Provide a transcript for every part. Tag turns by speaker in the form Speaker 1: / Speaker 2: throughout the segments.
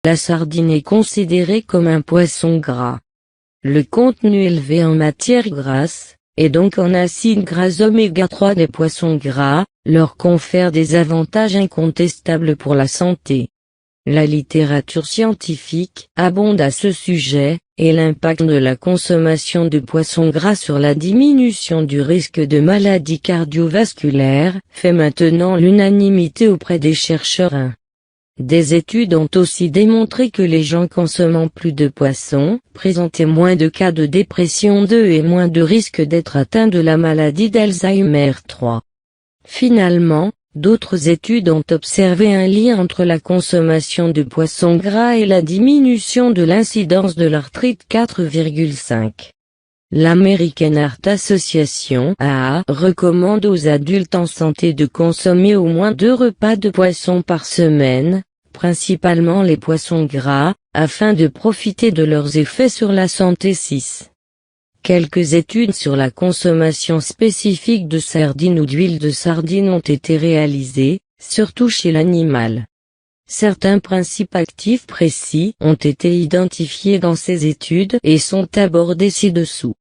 Speaker 1: La sardine est considérée comme un poisson gras. Le contenu élevé en matière grasse, et donc en acides gras oméga 3 des poissons gras, leur confère des avantages incontestables pour la santé. La littérature scientifique abonde à ce sujet, et l'impact de la consommation de poissons gras sur la diminution du risque de maladies cardiovasculaires fait maintenant l'unanimité auprès des chercheurs. Des études ont aussi démontré que les gens consommant plus de poissons présentaient moins de cas de dépression 2 et moins de risque d'être atteints de la maladie d'Alzheimer 3. Finalement, d'autres études ont observé un lien entre la consommation de poissons gras et la diminution de l'incidence de l'arthrite 4,5. L'American Heart Association (AA) recommande aux adultes en santé de consommer au moins 2 repas de poisson par semaine, principalement les poissons gras, afin de profiter de leurs effets sur la santé. 6. Quelques études sur la consommation spécifique de sardines ou d'huile de sardine ont été réalisées, surtout chez l'animal. Certains principes actifs précis ont été identifiés dans ces études et sont abordés ci-dessous.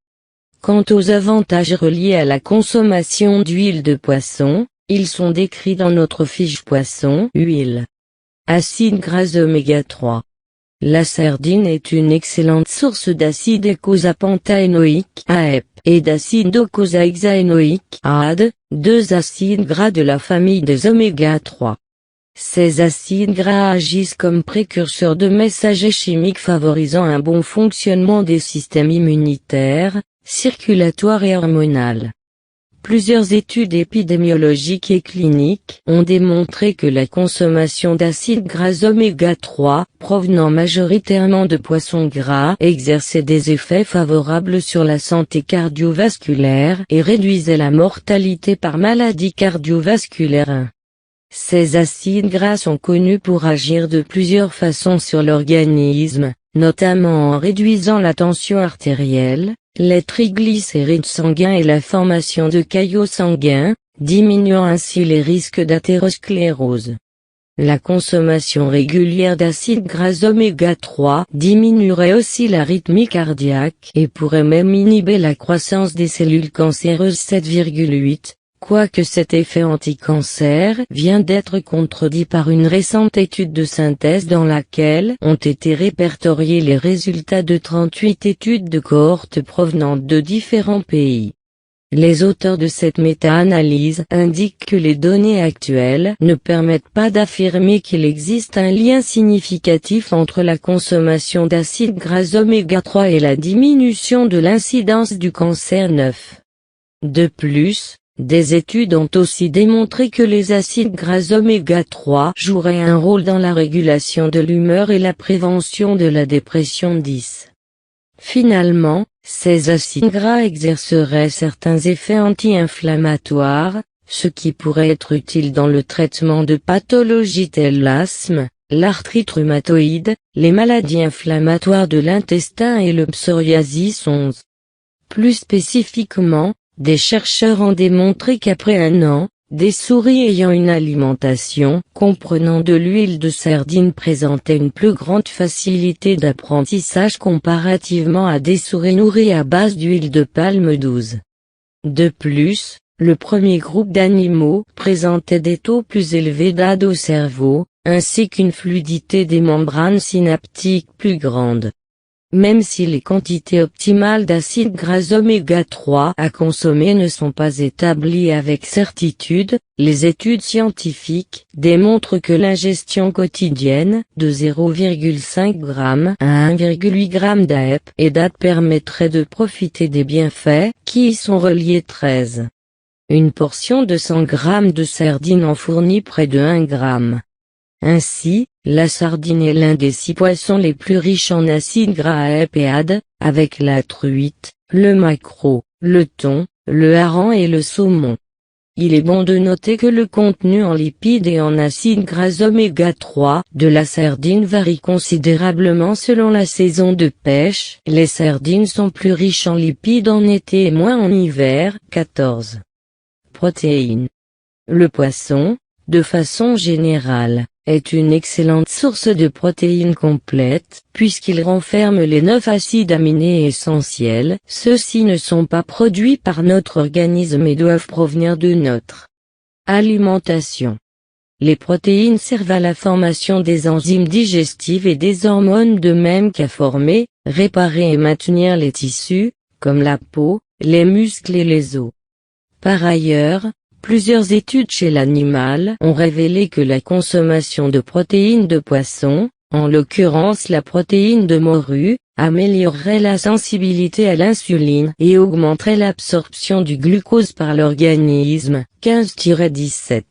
Speaker 1: Quant aux avantages reliés à la consommation d'huile de poisson, ils sont décrits dans notre fiche poisson. Huile. Acides gras oméga 3. La sardine est une excellente source d'acide eicosapentaénoïque (AEP) et d'acide docosahexaénoïque (AD), 2 acides gras de la famille des oméga 3. Ces acides gras agissent comme précurseurs de messagers chimiques favorisant un bon fonctionnement des systèmes immunitaires, circulatoires et hormonal. Plusieurs études épidémiologiques et cliniques ont démontré que la consommation d'acides gras oméga 3, provenant majoritairement de poissons gras, exerçait des effets favorables sur la santé cardiovasculaire et réduisait la mortalité par maladie cardiovasculaire. Ces acides gras sont connus pour agir de plusieurs façons sur l'organisme, notamment en réduisant la tension artérielle, les triglycérides sanguins et la formation de caillots sanguins, diminuant ainsi les risques d'athérosclérose. La consommation régulière d'acides gras oméga 3 diminuerait aussi l'arythmie cardiaque et pourrait même inhiber la croissance des cellules cancéreuses. 7,8. Quoique cet effet anti-cancer vient d'être contredit par une récente étude de synthèse dans laquelle ont été répertoriés les résultats de 38 études de cohortes provenant de différents pays. Les auteurs de cette méta-analyse indiquent que les données actuelles ne permettent pas d'affirmer qu'il existe un lien significatif entre la consommation d'acides gras oméga 3 et la diminution de l'incidence du cancer. 9. De plus, des études ont aussi démontré que les acides gras oméga 3 joueraient un rôle dans la régulation de l'humeur et la prévention de la dépression. 10. Finalement, ces acides gras exerceraient certains effets anti-inflammatoires, ce qui pourrait être utile dans le traitement de pathologies telles l'asthme, l'arthrite rhumatoïde, les maladies inflammatoires de l'intestin et le psoriasis. 11. Plus spécifiquement, des chercheurs ont démontré qu'après 1 an, des souris ayant une alimentation comprenant de l'huile de sardine présentaient une plus grande facilité d'apprentissage comparativement à des souris nourries à base d'huile de palme. 12. De plus, le premier groupe d'animaux présentait des taux plus élevés d'AD au cerveau, ainsi qu'une fluidité des membranes synaptiques plus grande. Même si les quantités optimales d'acides gras oméga 3 à consommer ne sont pas établies avec certitude, les études scientifiques démontrent que l'ingestion quotidienne de 0,5 g à 1,8 g d'AEP et d'AD permettrait de profiter des bienfaits qui y sont reliés. 13. Une portion de 100 g de sardines en fournit près de 1 g. Ainsi, la sardine est l'un des 6 poissons les plus riches en acides gras AEP et AD, avec la truite, le maquereau, le thon, le hareng et le saumon. Il est bon de noter que le contenu en lipides et en acides gras oméga 3 de la sardine varie considérablement selon la saison de pêche. Les sardines sont plus riches en lipides en été et moins en hiver. 14. Protéines. Le poisson, de façon générale, est une excellente source de protéines complètes, puisqu'il renferme les 9 acides aminés essentiels. Ceux-ci ne sont pas produits par notre organisme et doivent provenir de notre alimentation. Les protéines servent à la formation des enzymes digestives et des hormones de même qu'à former, réparer et maintenir les tissus, comme la peau, les muscles et les os. Par ailleurs, plusieurs études chez l'animal ont révélé que la consommation de protéines de poisson, en l'occurrence la protéine de morue, améliorerait la sensibilité à l'insuline et augmenterait l'absorption du glucose par l'organisme. 15-17.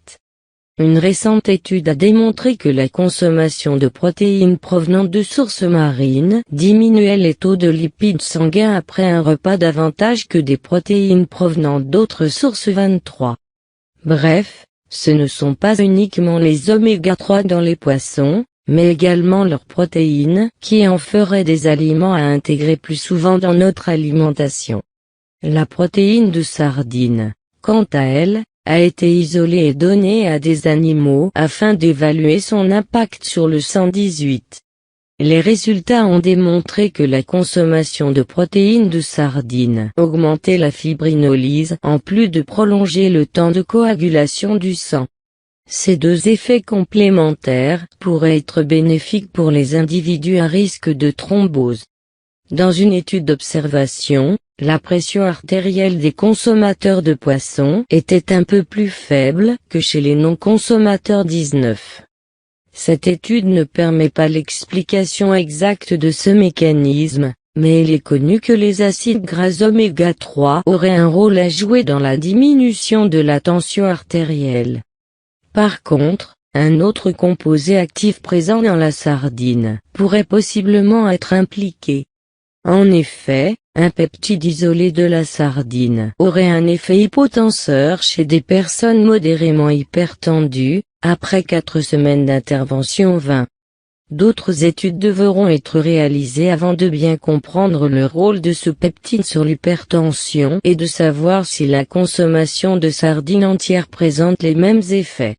Speaker 1: Une récente étude a démontré que la consommation de protéines provenant de sources marines diminuait les taux de lipides sanguins après un repas davantage que des protéines provenant d'autres sources. 23. Bref, ce ne sont pas uniquement les oméga 3 dans les poissons, mais également leurs protéines qui en feraient des aliments à intégrer plus souvent dans notre alimentation. La protéine de sardine, quant à elle, a été isolée et donnée à des animaux afin d'évaluer son impact sur le sang. 18. Les résultats ont démontré que la consommation de protéines de sardine augmentait la fibrinolyse en plus de prolonger le temps de coagulation du sang. Ces deux effets complémentaires pourraient être bénéfiques pour les individus à risque de thrombose. Dans une étude d'observation, la pression artérielle des consommateurs de poissons était un peu plus faible que chez les non-consommateurs. 19. Cette étude ne permet pas l'explication exacte de ce mécanisme, mais il est connu que les acides gras oméga 3 auraient un rôle à jouer dans la diminution de la tension artérielle. Par contre, un autre composé actif présent dans la sardine pourrait possiblement être impliqué. En effet, un peptide isolé de la sardine aurait un effet hypotenseur chez des personnes modérément hypertendues, après 4 semaines d'intervention. 20. D'autres études devront être réalisées avant de bien comprendre le rôle de ce peptide sur l'hypertension et de savoir si la consommation de sardines entières présente les mêmes effets.